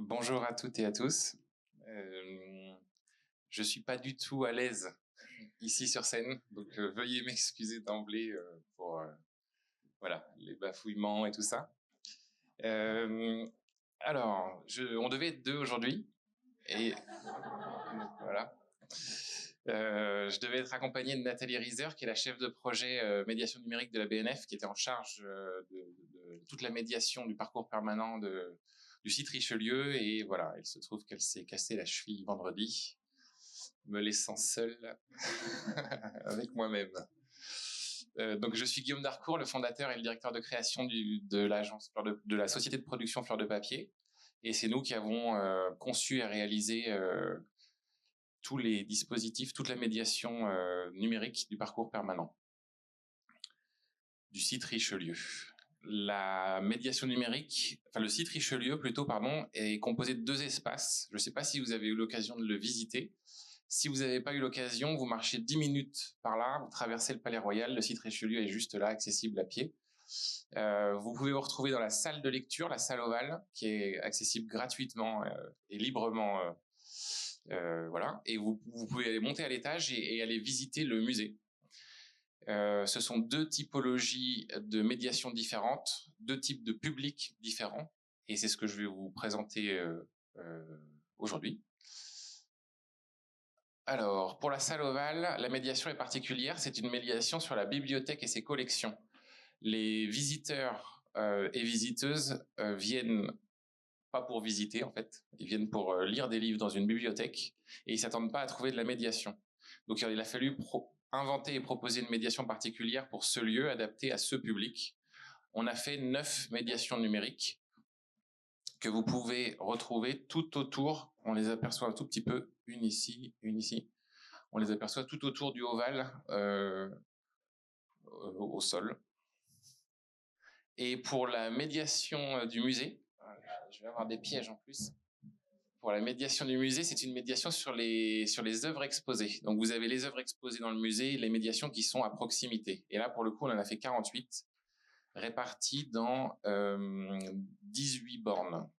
Bonjour à toutes et à tous. Je suis pas du tout à l'aise ici sur scène, donc veuillez m'excuser d'emblée pour voilà les bafouillements et tout ça. Euh, alors, on devait être deux aujourd'hui et voilà. Je devais être accompagné de Nathalie Rieser, qui est la chef de projet médiation numérique de la BNF, qui était en charge de toute la médiation du parcours permanent du site Richelieu. Et voilà, il se trouve qu'elle s'est cassée la cheville vendredi, me laissant seul avec moi-même. Donc je suis Guillaume Darcourt, le fondateur et le directeur de création de l'agence de la société de production Fleur de Papier. Et c'est nous qui avons conçu et réalisé tous les dispositifs, toute la médiation numérique du parcours permanent du site Richelieu. La médiation numérique, enfin le site Richelieu plutôt, pardon, est composé de deux espaces. Je ne sais pas si vous avez eu l'occasion de le visiter. Si vous n'avez pas eu l'occasion, vous marchez 10 minutes par là, vous traversez le Palais Royal, le site Richelieu est juste là, accessible à pied. Vous pouvez vous retrouver dans la salle de lecture, la salle ovale, qui est accessible gratuitement et librement. Voilà. Et vous pouvez aller monter à l'étage et aller visiter le musée. Ce sont deux typologies de médiation différentes, deux types de publics différents, et c'est ce que je vais vous présenter aujourd'hui. Alors, pour la salle ovale, la médiation est particulière, c'est une médiation sur la bibliothèque et ses collections. Les visiteurs et visiteuses viennent pas pour visiter en fait, ils viennent pour lire des livres dans une bibliothèque et ils s'attendent pas à trouver de la médiation. Donc il a fallu inventer et proposer une médiation particulière pour ce lieu adapté à ce public. On a fait 9 médiations numériques que vous pouvez retrouver tout autour. On les aperçoit un tout petit peu, une ici, une ici. On les aperçoit tout autour du ovale au sol. Et pour la médiation du musée, je vais avoir des pièges en plus. Pour la médiation du musée, c'est une médiation sur les œuvres exposées. Donc vous avez les œuvres exposées dans le musée et les médiations qui sont à proximité. Et là, pour le coup, on en a fait 48, réparties dans 18 bornes.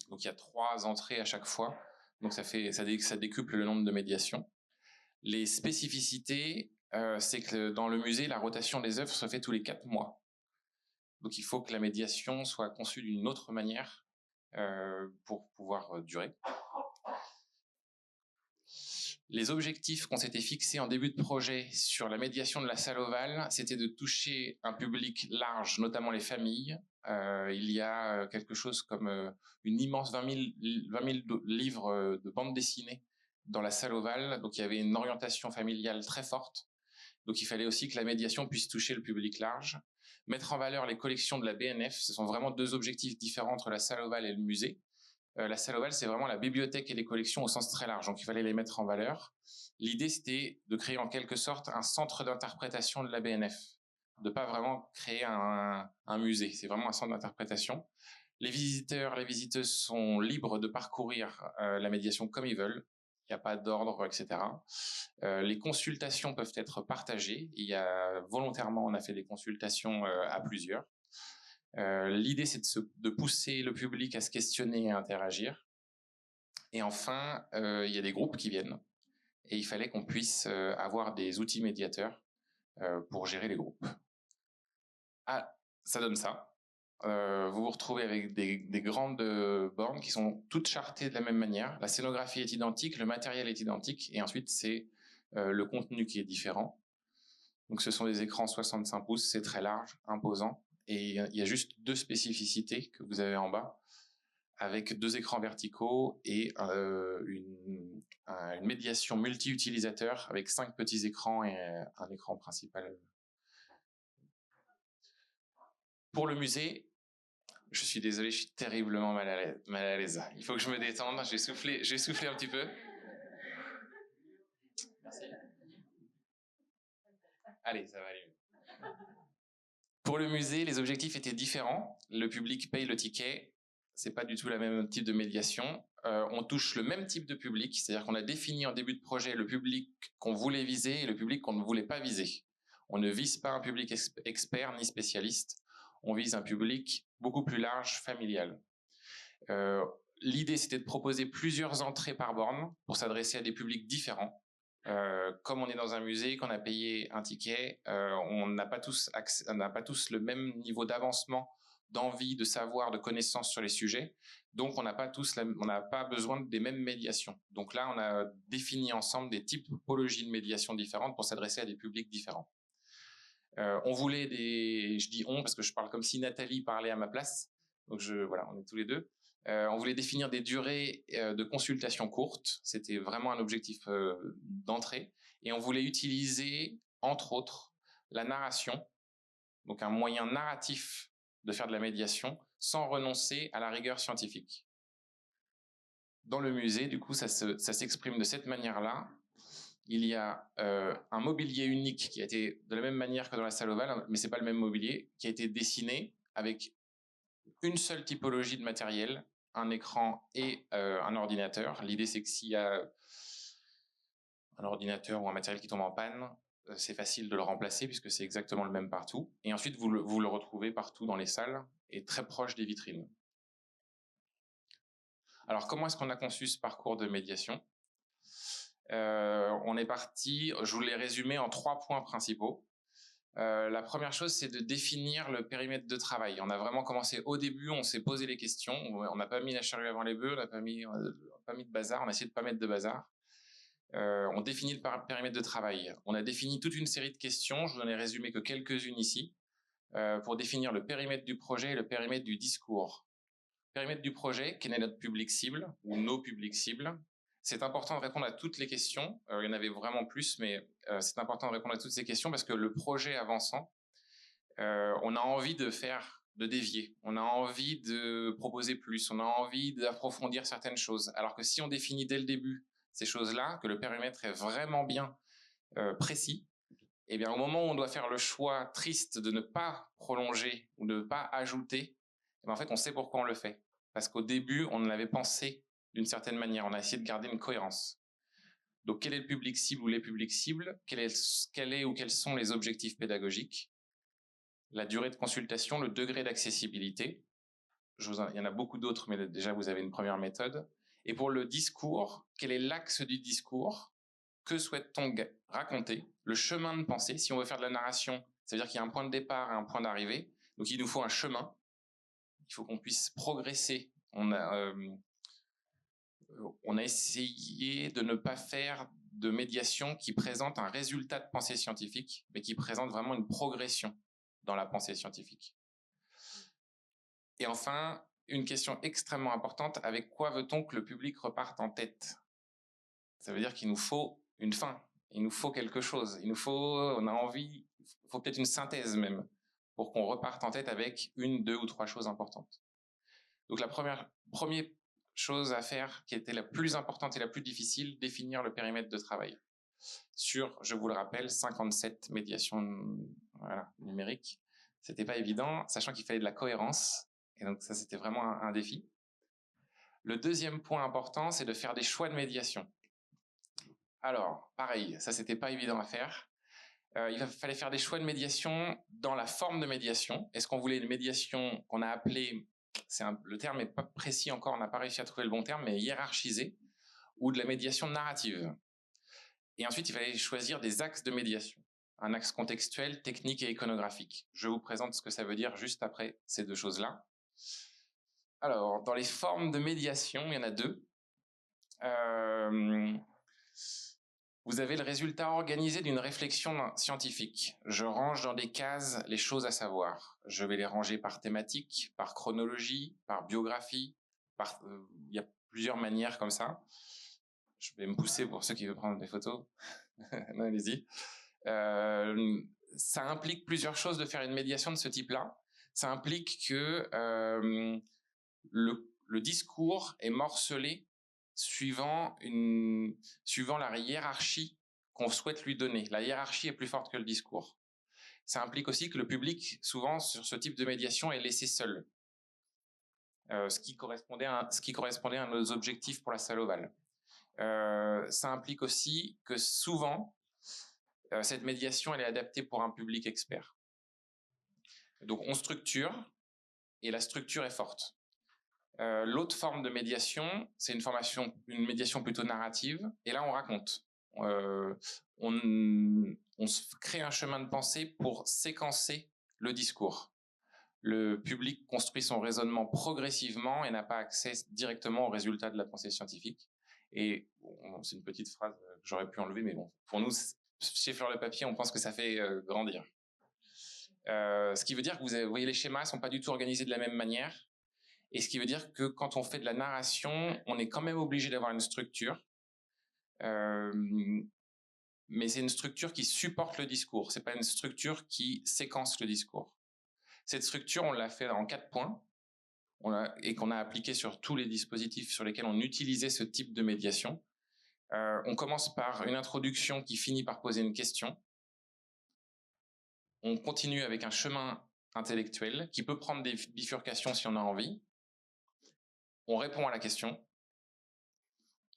Donc il y a 3 entrées à chaque fois. Donc ça décuple le nombre de médiations. Les spécificités, c'est que dans le musée, la rotation des œuvres se fait tous les 4 mois. Donc il faut que la médiation soit conçue d'une autre manière pour pouvoir durer. Les objectifs qu'on s'était fixés en début de projet sur la médiation de la salle ovale, c'était de toucher un public large, notamment les familles. Il y a quelque chose comme une immense 20 000 livres de bande dessinée dans la salle ovale. Donc il y avait une orientation familiale très forte. Donc il fallait aussi que la médiation puisse toucher le public large. Mettre en valeur les collections de la BNF, ce sont vraiment deux objectifs différents entre la salle ovale et le musée. La salle ovale, c'est vraiment la bibliothèque et les collections au sens très large, donc il fallait les mettre en valeur. L'idée, c'était de créer en quelque sorte un centre d'interprétation de la BNF, de pas vraiment créer un musée, c'est vraiment un centre d'interprétation. Les visiteurs, les visiteuses sont libres de parcourir la médiation comme ils veulent, il n'y a pas d'ordre, etc. Les consultations peuvent être partagées, volontairement, on a fait des consultations à plusieurs. L'idée, c'est de pousser le public à se questionner et à interagir. Et enfin, il y a des groupes qui viennent. Et il fallait qu'on puisse avoir des outils médiateurs pour gérer les groupes. Ah, ça donne ça. Vous vous retrouvez avec des grandes bornes qui sont toutes chartées de la même manière. La scénographie est identique, le matériel est identique. Et ensuite, c'est le contenu qui est différent. Donc, ce sont des écrans 65 pouces, c'est très large, imposant. Et il y a juste 2 spécificités que vous avez en bas, avec 2 écrans verticaux et une médiation multi-utilisateur avec 5 petits écrans et un écran principal. Pour le musée, je suis désolé, je suis terriblement mal à l'aise. Il faut que je me détende, j'ai soufflé un petit peu. Merci. Allez, ça va aller mieux. Pour le musée, les objectifs étaient différents. Le public paye le ticket. C'est pas du tout le même type de médiation. On touche le même type de public, c'est-à-dire qu'on a défini en début de projet le public qu'on voulait viser et le public qu'on ne voulait pas viser. On ne vise pas un public expert ni spécialiste. On vise un public beaucoup plus large, familial. L'idée, c'était de proposer plusieurs entrées par borne pour s'adresser à des publics différents. Comme on est dans un musée, qu'on a payé un ticket, on n'a pas tous le même niveau d'avancement, d'envie, de savoir, de connaissance sur les sujets. Donc, on n'a pas besoin des mêmes médiations. Donc là, on a défini ensemble des typologies de médiation différentes pour s'adresser à des publics différents. On voulait je dis on parce que je parle comme si Nathalie parlait à ma place. Donc voilà, on est tous les deux. On voulait définir des durées de consultation courtes. C'était vraiment un objectif d'entrée. Et on voulait utiliser, entre autres, la narration, donc un moyen narratif de faire de la médiation, sans renoncer à la rigueur scientifique. Dans le musée, du coup, ça s'exprime de cette manière-là. Il y a un mobilier unique qui a été, de la même manière que dans la salle ovale, mais c'est pas le même mobilier, qui a été dessiné avec une seule typologie de matériel, un écran et un ordinateur. L'idée, c'est que s'il y a un ordinateur ou un matériel qui tombe en panne, c'est facile de le remplacer puisque c'est exactement le même partout. Et ensuite, vous le retrouvez partout dans les salles et très proche des vitrines. Alors, comment est-ce qu'on a conçu ce parcours de médiation ? On est parti, je vous l'ai résumé en 3 points principaux. La première chose, c'est de définir le périmètre de travail. On a vraiment commencé au début, on s'est posé les questions, on n'a pas mis la charrue avant les bœufs, on n'a pas mis de bazar, on a essayé de pas mettre de bazar. On définit le périmètre de travail. On a défini toute une série de questions, je vous en ai résumé que quelques-unes ici, pour définir le périmètre du projet et le périmètre du discours. Périmètre du projet, quel est notre public cible ou nos publics cibles. C'est important de répondre à toutes les questions. Il y en avait vraiment plus, mais c'est important de répondre à toutes ces questions parce que le projet avançant, on a envie de dévier. On a envie de proposer plus. On a envie d'approfondir certaines choses. Alors que si on définit dès le début ces choses-là, que le périmètre est vraiment bien précis, eh bien, au moment où on doit faire le choix triste de ne pas prolonger ou de ne pas ajouter, eh bien, en fait, on sait pourquoi on le fait. Parce qu'au début, on l'avait pensé d'une certaine manière. On a essayé de garder une cohérence. Donc, quel est le public cible ou les publics cibles ? Quel est ou quels sont les objectifs pédagogiques ? La durée de consultation, le degré d'accessibilité. Il y en a beaucoup d'autres, mais déjà, vous avez une première méthode. Et pour le discours, quel est l'axe du discours ? Que souhaite-t-on raconter ? Le chemin de pensée. Si on veut faire de la narration, ça veut dire qu'il y a un point de départ et un point d'arrivée. Donc, il nous faut un chemin. Il faut qu'on puisse progresser. On a essayé de ne pas faire de médiation qui présente un résultat de pensée scientifique, mais qui présente vraiment une progression dans la pensée scientifique. Et enfin, une question extrêmement importante, avec quoi veut-on que le public reparte en tête ? Ça veut dire qu'il nous faut une fin, il nous faut quelque chose, on a envie, il faut peut-être une synthèse même, pour qu'on reparte en tête avec 1, 2 ou 3 choses importantes. Donc la première chose à faire, qui était la plus importante et la plus difficile, définir le périmètre de travail. Sur, je vous le rappelle, 57 médiations numériques. C'était pas évident, sachant qu'il fallait de la cohérence. Et donc ça, c'était vraiment un défi. Le deuxième point important, c'est de faire des choix de médiation. Alors, pareil, ça, c'était pas évident à faire. Il fallait faire des choix de médiation dans la forme de médiation. Est-ce qu'on voulait une médiation qu'on a appelée, le terme n'est pas précis encore, on n'a pas réussi à trouver le bon terme, mais hiérarchisée, ou de la médiation narrative. Et ensuite, il fallait choisir des axes de médiation. Un axe contextuel, technique et iconographique. Je vous présente ce que ça veut dire juste après ces 2 choses-là. Alors, dans les formes de médiation, il y en a 2. Vous avez le résultat organisé d'une réflexion scientifique. Je range dans des cases les choses à savoir. Je vais les ranger par thématique, par chronologie, par biographie. Il y a plusieurs manières comme ça. Je vais me pousser pour ceux qui veulent prendre des photos. Non, allez-y. Ça implique plusieurs choses de faire une médiation de ce type-là. Ça implique que le discours est morcelé suivant la hiérarchie qu'on souhaite lui donner. La hiérarchie est plus forte que le discours. Ça implique aussi que le public, souvent, sur ce type de médiation, est laissé seul. Ce qui correspondait à nos objectifs pour la salle ovale. Ça implique aussi que souvent, cette médiation, elle est adaptée pour un public expert. Donc, on structure, et la structure est forte. L'autre forme de médiation, c'est une médiation plutôt narrative, et là on raconte. On se crée un chemin de pensée pour séquencer le discours. Le public construit son raisonnement progressivement et n'a pas accès directement aux résultats de la pensée scientifique. Et bon, c'est une petite phrase que j'aurais pu enlever, mais bon, pour nous, chez Fleur le Papier, on pense que ça fait grandir. Ce qui veut dire que vous voyez, les schémas ne sont pas du tout organisés de la même manière. Et ce qui veut dire que quand on fait de la narration, on est quand même obligé d'avoir une structure. Mais c'est une structure qui supporte le discours. C'est pas une structure qui séquence le discours. Cette structure, on l'a fait en 4 points et qu'on a appliqué sur tous les dispositifs sur lesquels on utilisait ce type de médiation. On commence par une introduction qui finit par poser une question. On continue avec un chemin intellectuel qui peut prendre des bifurcations si on a envie. On répond à la question.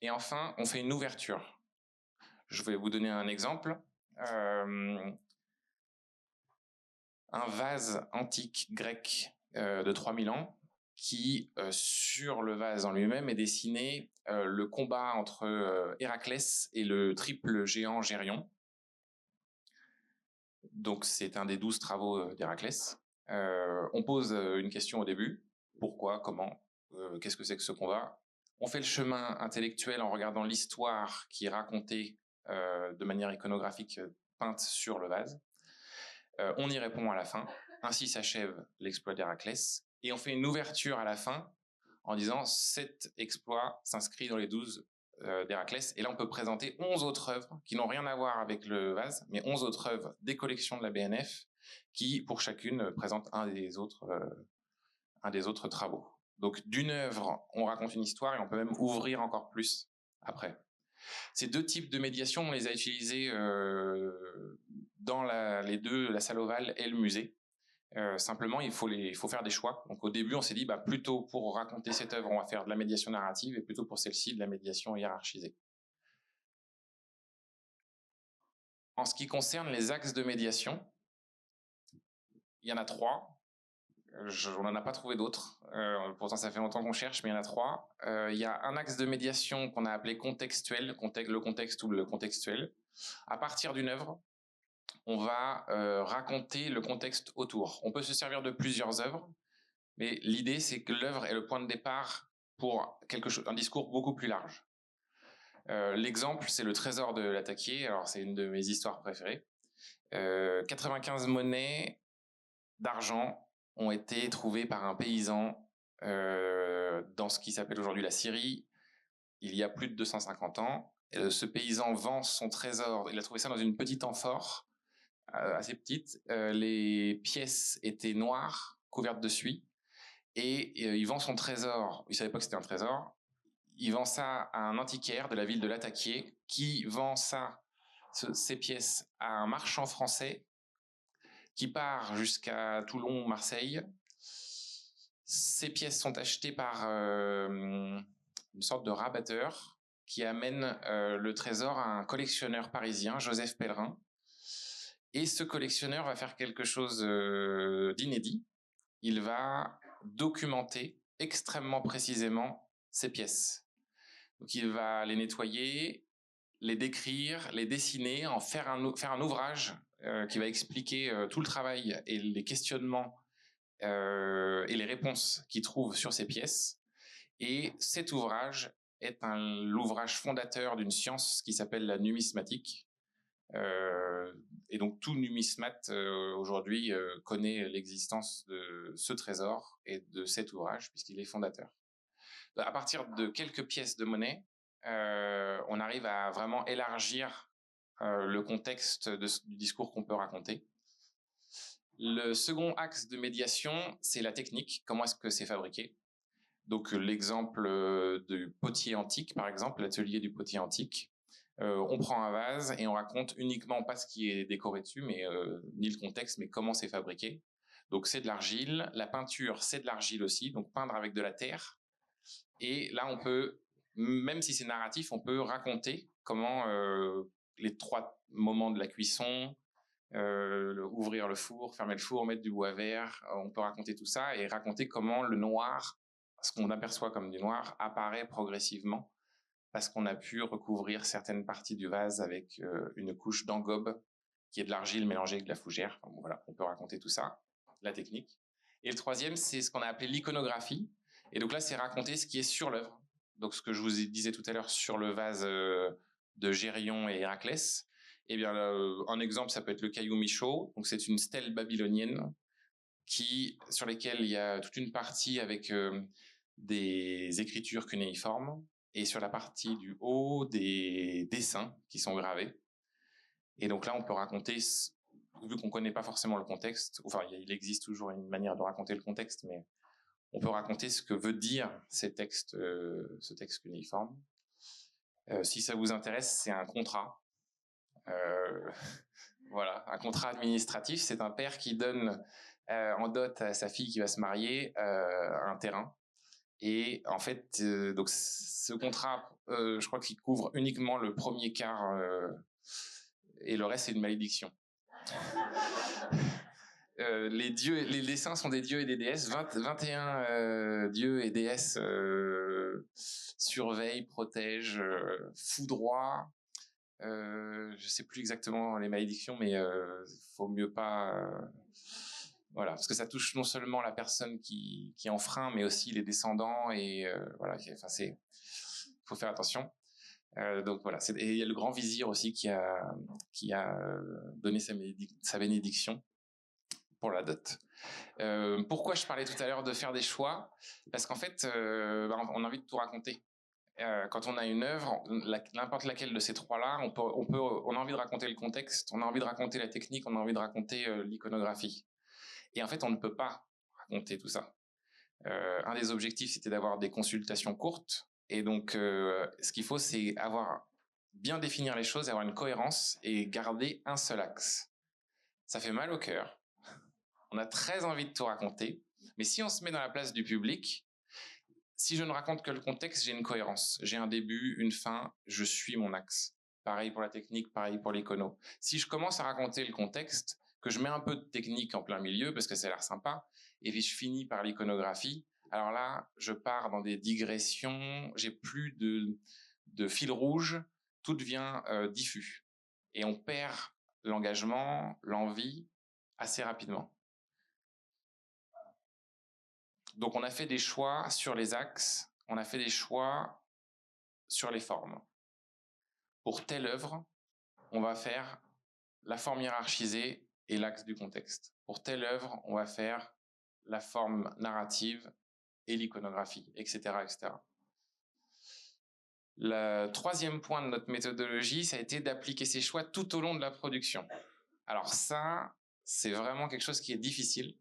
Et enfin, on fait une ouverture. Je vais vous donner un exemple. Un vase antique grec de 3000 ans qui, sur le vase en lui-même, est dessiné le combat entre Héraclès et le triple géant Gérion. Donc c'est un des 12 travaux d'Héraclès. On pose une question au début. Pourquoi? Comment? Qu'est-ce que c'est que ce combat? On fait le chemin intellectuel en regardant l'histoire qui est racontée de manière iconographique peinte sur le vase. On y répond à la fin. Ainsi s'achève l'exploit d'Héraclès. Et on fait une ouverture à la fin en disant cet exploit s'inscrit dans les 12 d'Héraclès. Et là, on peut présenter 11 autres œuvres qui n'ont rien à voir avec le vase, mais 11 autres œuvres des collections de la BNF qui, pour chacune, présentent un des autres travaux. Donc, d'une œuvre, on raconte une histoire et on peut même ouvrir encore plus après. Ces deux types de médiation, on les a utilisés dans les deux, la salle ovale et le musée. Simplement, il faut faire des choix. Donc au début, on s'est dit, plutôt pour raconter cette œuvre, on va faire de la médiation narrative, et plutôt pour celle-ci, de la médiation hiérarchisée. En ce qui concerne les axes de médiation, il y en a 3. On n'en a pas trouvé d'autres. Pourtant, ça fait longtemps qu'on cherche, mais il y en a 3. Il y a un axe de médiation qu'on a appelé contextuel, le contexte ou le contextuel. À partir d'une œuvre, on va raconter le contexte autour. On peut se servir de plusieurs œuvres, mais l'idée, c'est que l'œuvre est le point de départ pour un discours beaucoup plus large. L'exemple, c'est le trésor de l'Attaquier. Alors, c'est une de mes histoires préférées. 95 monnaies d'argent ont été trouvées par un paysan dans ce qui s'appelle aujourd'hui la Syrie, il y a plus de 250 ans. Ce paysan vend son trésor. Il a trouvé ça dans une petite amphore assez petite. Les pièces étaient noires, couvertes de suie. Et il vend son trésor. Il savait pas que c'était un trésor. Il vend ça à un antiquaire de la ville de Lataquié qui vend ces pièces à un marchand français qui part jusqu'à Toulon, Marseille. Ces pièces sont achetées par une sorte de rabatteur qui amène le trésor à un collectionneur parisien, Joseph Pellerin. Et ce collectionneur va faire quelque chose d'inédit. Il va documenter extrêmement précisément ces pièces. Donc il va les nettoyer, les décrire, les dessiner, en faire un ouvrage qui va expliquer tout le travail et les questionnements et les réponses qu'il trouve sur ces pièces. Et cet ouvrage est l'ouvrage fondateur d'une science qui s'appelle la numismatique. Et donc tout numismate aujourd'hui connaît l'existence de ce trésor et de cet ouvrage puisqu'il est fondateur. À partir de quelques pièces de monnaie, on arrive à vraiment élargir le contexte du discours qu'on peut raconter. Le second axe de médiation, c'est la technique. Comment est-ce que c'est fabriqué? Donc l'exemple du potier antique, par exemple, l'atelier du potier antique. On prend un vase et on raconte uniquement pas ce qui est décoré dessus, mais ni le contexte, mais comment c'est fabriqué. Donc c'est de l'argile. La peinture, c'est de l'argile aussi. Donc peindre avec de la terre. Et là, on peut, même si c'est narratif, on peut raconter comment les 3 moments de la cuisson, ouvrir le four, fermer le four, mettre du bois vert, on peut raconter tout ça et raconter comment le noir ce qu'on aperçoit comme du noir apparaît progressivement parce qu'on a pu recouvrir certaines parties du vase avec une couche d'engobe qui est de l'argile mélangée avec de la fougère. Enfin, bon, voilà, on peut raconter tout ça, la technique. Et le troisième, c'est ce qu'on a appelé l'iconographie. Et donc là, c'est raconter ce qui est sur l'œuvre. Donc ce que je vous disais tout à l'heure sur le vase de Gérion et Héraclès. Eh bien, un exemple, ça peut être le caillou Michaud. Donc c'est une stèle babylonienne sur lesquelles il y a toute une partie avec des écritures cunéiformes et sur la partie du haut des dessins qui sont gravés. Et donc là, on peut raconter, vu qu'on ne connaît pas forcément le contexte, enfin, il existe toujours une manière de raconter le contexte, mais on peut raconter ce que veut dire ce texte cunéiforme. Si ça vous intéresse, c'est un contrat. Voilà, un contrat administratif, c'est un père qui donne en dot à sa fille qui va se marier un terrain. Et en fait, donc ce contrat, je crois qu'il couvre uniquement le premier quart et le reste c'est une malédiction. Les dessins sont des dieux et des déesses. 21 dieux et déesses surveillent, protègent, foudroient. Je sais plus exactement les malédictions, mais faut mieux pas. Voilà, parce que ça touche non seulement la personne qui enfreint, mais aussi les descendants et voilà. Enfin, faut faire attention. Donc voilà, et il y a le grand vizir aussi qui a donné sa bénédiction pour la dot. Pourquoi je parlais tout à l'heure de faire des choix? Parce qu'en fait, on a envie de tout raconter. Quand on a une œuvre, n'importe laquelle de ces trois-là, on a envie de raconter le contexte, on a envie de raconter la technique, on a envie de raconter l'iconographie. Et en fait, on ne peut pas raconter tout ça. Un des objectifs, c'était d'avoir des consultations courtes. Et donc, ce qu'il faut, c'est bien définir les choses, avoir une cohérence et garder un seul axe. Ça fait mal au cœur. On a très envie de tout raconter. Mais si on se met dans la place du public, si je ne raconte que le contexte, j'ai une cohérence. J'ai un début, une fin, je suis mon axe. Pareil pour la technique, pareil pour l'icono. Si je commence à raconter le contexte, que je mets un peu de technique en plein milieu, parce que ça a l'air sympa, et puis je finis par l'iconographie, alors là, je pars dans des digressions, j'ai plus de fil rouge, tout devient diffus. Et on perd l'engagement, l'envie, assez rapidement. Donc on a fait des choix sur les axes, on a fait des choix sur les formes. Pour telle œuvre, on va faire la forme hiérarchisée et l'axe du contexte. Pour telle œuvre, on va faire la forme narrative et l'iconographie, etc., etc. Le troisième point de notre méthodologie, ça a été d'appliquer ces choix tout au long de la production. Alors ça, c'est vraiment quelque chose qui est difficile.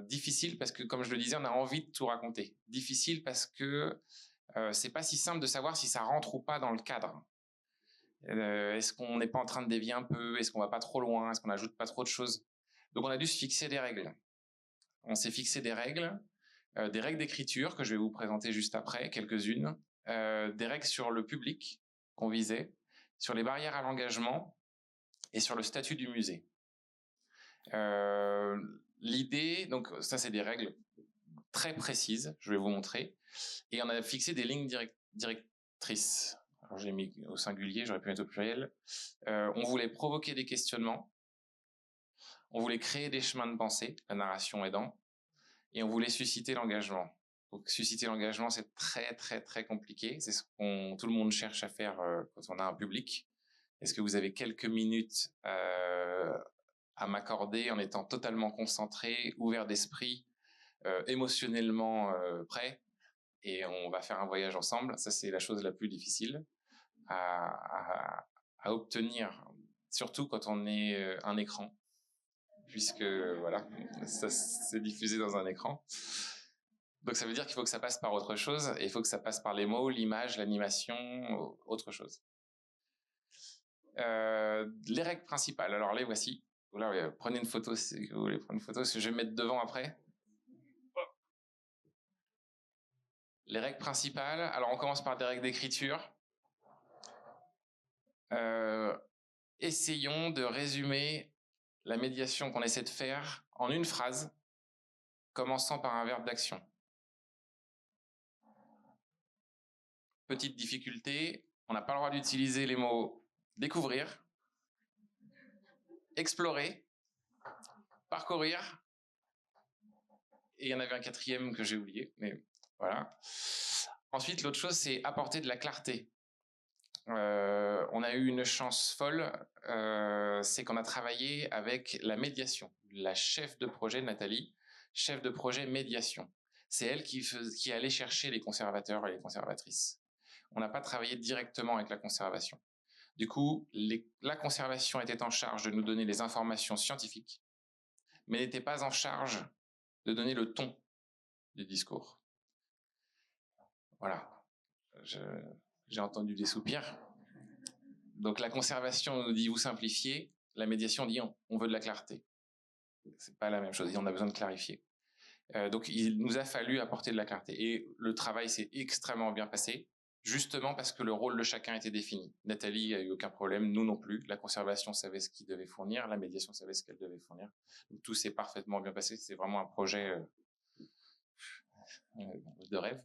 Difficile parce que, comme je le disais, on a envie de tout raconter. Difficile parce que c'est pas si simple de savoir si ça rentre ou pas dans le cadre. Est-ce qu'on n'est pas en train de dévier un peu? Est-ce qu'on va pas trop loin? Est-ce qu'on n'ajoute pas trop de choses? Donc on a dû se fixer des règles. On s'est fixé des règles d'écriture que je vais vous présenter juste après, quelques-unes, des règles sur le public qu'on visait, sur les barrières à l'engagement et sur le statut du musée. L'idée, donc ça c'est des règles très précises, je vais vous montrer, et on a fixé des lignes directrices. Alors j'ai mis au singulier, j'aurais pu mettre au pluriel. On voulait provoquer des questionnements, on voulait créer des chemins de pensée, la narration aidant, et on voulait susciter l'engagement. Donc susciter l'engagement, c'est très très très compliqué, c'est ce que tout le monde cherche à faire quand on a un public. Est-ce que vous avez quelques minutes à m'accorder en étant totalement concentré, ouvert d'esprit, émotionnellement prêt, et on va faire un voyage ensemble? Ça, c'est la chose la plus difficile à obtenir, surtout quand on est un écran, puisque voilà, ça c'est diffusé dans un écran. Donc ça veut dire qu'il faut que ça passe par autre chose, et il faut que ça passe par les mots, l'image, l'animation, autre chose. Les règles principales, alors les voici. Là, prenez une photo si vous voulez prendre une photo, parce que je vais me mettre devant après. Les règles principales, alors on commence par des règles d'écriture. Essayons de résumer la médiation qu'on essaie de faire en une phrase, commençant par un verbe d'action. Petite difficulté, on n'a pas le droit d'utiliser les mots découvrir, explorer, parcourir, et il y en avait un quatrième que j'ai oublié, mais voilà. Ensuite, l'autre chose, c'est apporter de la clarté. On a eu une chance folle, c'est qu'on a travaillé avec la médiation. La chef de projet, Nathalie, chef de projet médiation. C'est elle qui allait chercher les conservateurs et les conservatrices. On n'a pas travaillé directement avec la conservation. Du coup, la conservation était en charge de nous donner les informations scientifiques, mais n'était pas en charge de donner le ton du discours. Voilà. J'ai entendu des soupirs. Donc la conservation nous dit vous simplifiez, la médiation dit on veut de la clarté. C'est pas la même chose, on a besoin de clarifier. Donc il nous a fallu apporter de la clarté. Et le travail s'est extrêmement bien passé, justement parce que le rôle de chacun était défini. Nathalie a eu aucun problème, nous non plus. La conservation savait ce qu'il devait fournir, la médiation savait ce qu'elle devait fournir. Donc tout s'est parfaitement bien passé, c'est vraiment un projet de rêve.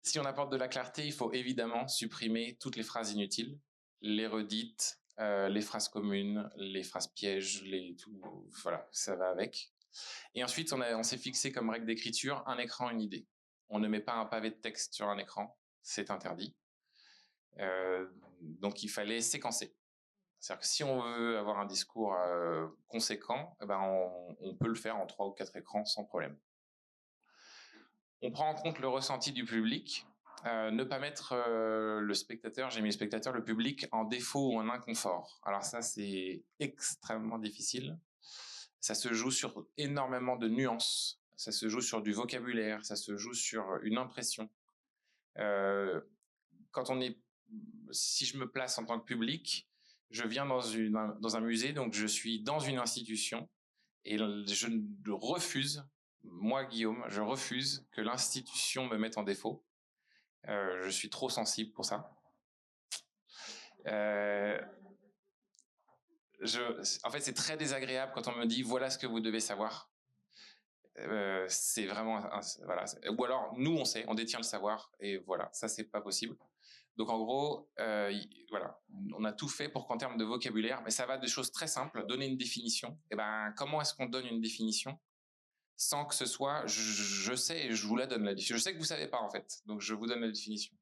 Si on apporte de la clarté, il faut évidemment supprimer toutes les phrases inutiles, les redites, les phrases communes, les phrases pièges, voilà, ça va avec. Et ensuite, on s'est fixé comme règle d'écriture un écran, une idée. On ne met pas un pavé de texte sur un écran, c'est interdit. Donc il fallait séquencer. C'est-à-dire que si on veut avoir un discours conséquent, on peut le faire en 3 ou 4 écrans sans problème. On prend en compte le ressenti du public, ne pas mettre le spectateur, j'ai mis le spectateur, le public en défaut ou en inconfort. Alors ça, c'est extrêmement difficile. Ça se joue sur énormément de nuances, ça se joue sur du vocabulaire, ça se joue sur une impression. Si je me place en tant que public, je viens dans un musée, donc je suis dans une institution, et je refuse, moi Guillaume, je refuse que l'institution me mette en défaut. Je suis trop sensible pour ça. En fait, c'est très désagréable quand on me dit voilà ce que vous devez savoir. C'est vraiment voilà. Ou alors nous on sait, on détient le savoir et voilà, ça c'est pas possible. Donc en gros, voilà, on a tout fait pour qu'en termes de vocabulaire, mais ça va de choses très simples, donner une définition. Et comment est-ce qu'on donne une définition sans que ce soit je sais et je vous la donne la définition. Je sais que vous savez pas en fait, donc je vous donne la définition.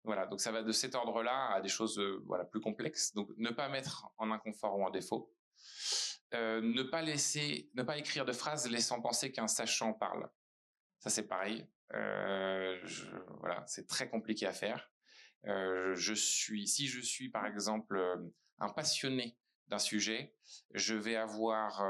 Voilà, donc ça va de cet ordre-là à des choses voilà plus complexes. Donc ne pas mettre en inconfort ou en défaut. Ne pas écrire de phrases laissant penser qu'un sachant parle. Ça c'est pareil. Voilà, c'est très compliqué à faire. Si je suis par exemple un passionné d'un sujet, je vais avoir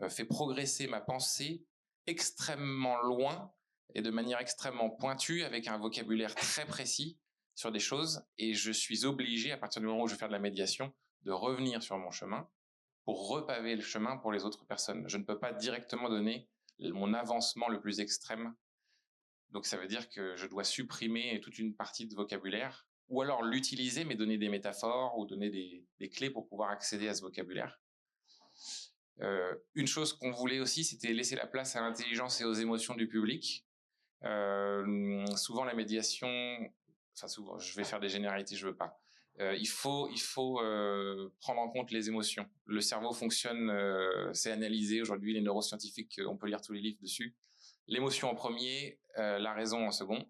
fait progresser ma pensée extrêmement loin et de manière extrêmement pointue avec un vocabulaire très précis sur des choses, et je suis obligé, à partir du moment où je vais faire de la médiation, de revenir sur mon chemin pour repaver le chemin pour les autres personnes. Je ne peux pas directement donner mon avancement le plus extrême. Donc ça veut dire que je dois supprimer toute une partie de vocabulaire, ou alors l'utiliser mais donner des métaphores ou donner des clés pour pouvoir accéder à ce vocabulaire. Une chose qu'on voulait aussi, c'était laisser la place à l'intelligence et aux émotions du public. Souvent la médiation, souvent, je vais faire des généralités, je veux pas. Il faut prendre en compte les émotions. Le cerveau fonctionne, c'est analysé aujourd'hui, les neuroscientifiques, on peut lire tous les livres dessus. L'émotion en premier, la raison en second.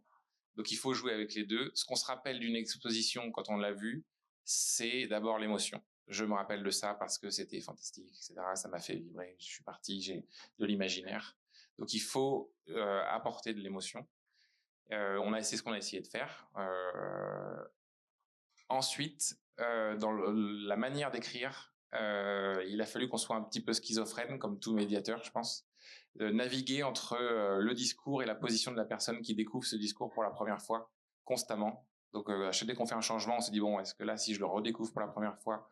Donc il faut jouer avec les deux. Ce qu'on se rappelle d'une exposition quand on l'a vue, c'est d'abord l'émotion. Je me rappelle de ça parce que c'était fantastique, etc. Ça m'a fait vibrer. Je suis parti, j'ai de l'imaginaire. Donc il faut apporter de l'émotion. C'est ce qu'on a essayé de faire. Ensuite, dans la manière d'écrire, il a fallu qu'on soit un petit peu schizophrène, comme tout médiateur, je pense. Naviguer entre le discours et la position de la personne qui découvre ce discours pour la première fois, constamment. Donc, dès qu'on fait un changement, on se dit, bon, est-ce que là, si je le redécouvre pour la première fois,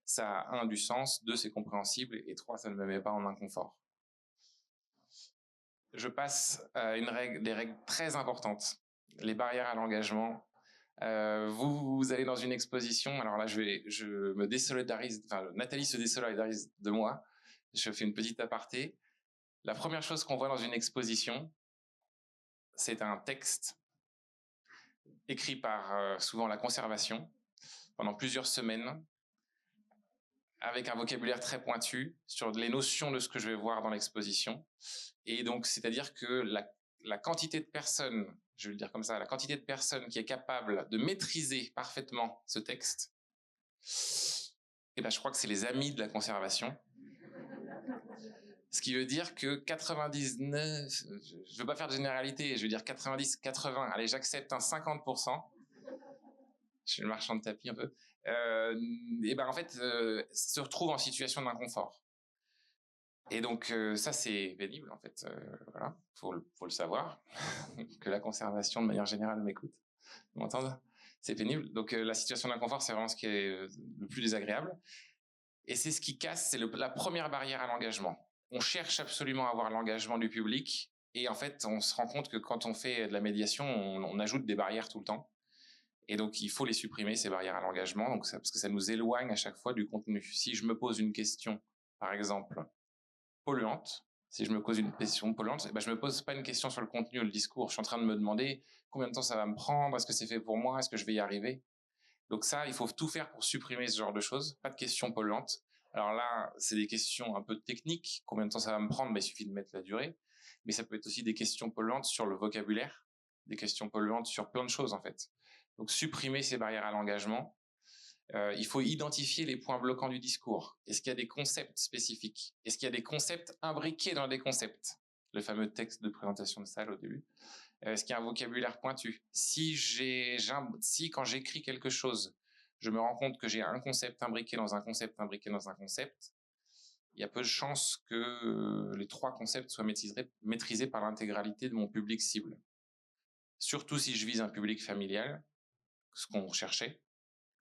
ça a du sens, 2, c'est compréhensible, et 3, ça ne me met pas en inconfort. Je passe à des règles très importantes. Les barrières à l'engagement. Vous allez dans une exposition, alors là, je me désolidarise, Nathalie se désolidarise de moi. Je fais une petite aparté. La première chose qu'on voit dans une exposition, c'est un texte écrit par souvent la conservation, pendant plusieurs semaines, avec un vocabulaire très pointu sur les notions de ce que je vais voir dans l'exposition. Et donc, c'est-à-dire que la quantité de personnes, je vais le dire comme ça, la quantité de personnes qui est capable de maîtriser parfaitement ce texte, eh ben, je crois que c'est les amis de la conservation. Ce qui veut dire que 99, je veux pas faire de généralité, je veux dire 90, 80, allez, j'accepte un 50%. Je suis le marchand de tapis un peu. Et ben en fait, se retrouve en situation d'inconfort. Et donc ça c'est pénible en fait. Voilà, faut le savoir que la conservation de manière générale m'écoute, m'entendent. C'est pénible. Donc la situation d'inconfort c'est vraiment ce qui est le plus désagréable. Et c'est ce qui casse, c'est la première barrière à l'engagement. On cherche absolument à avoir l'engagement du public, et en fait, on se rend compte que quand on fait de la médiation, on ajoute des barrières tout le temps. Et donc, il faut les supprimer, ces barrières à l'engagement, donc parce que ça nous éloigne à chaque fois du contenu. Si je me pose une question, par exemple, polluante, si je me pose une question polluante, eh ben, je me pose pas une question sur le contenu ou le discours. Je suis en train de me demander combien de temps ça va me prendre, est-ce que c'est fait pour moi, est-ce que je vais y arriver. Donc ça, il faut tout faire pour supprimer ce genre de choses. Pas de questions polluantes. Alors là, c'est des questions un peu techniques. Combien de temps ça va me prendre? Il suffit de mettre la durée. Mais ça peut être aussi des questions polluantes sur le vocabulaire, des questions polluantes sur plein de choses en fait. Donc supprimer ces barrières à l'engagement. Il faut identifier les points bloquants du discours. Est-ce qu'il y a des concepts spécifiques? Est-ce qu'il y a des concepts imbriqués dans des concepts? Le fameux texte de présentation de salle au début. Est-ce qu'il y a un vocabulaire pointu? Si quand j'écris quelque chose, je me rends compte que j'ai un concept imbriqué dans un concept imbriqué dans un concept, il y a peu de chances que les trois concepts soient maîtrisés par l'intégralité de mon public cible. Surtout si je vise un public familial, ce qu'on recherchait,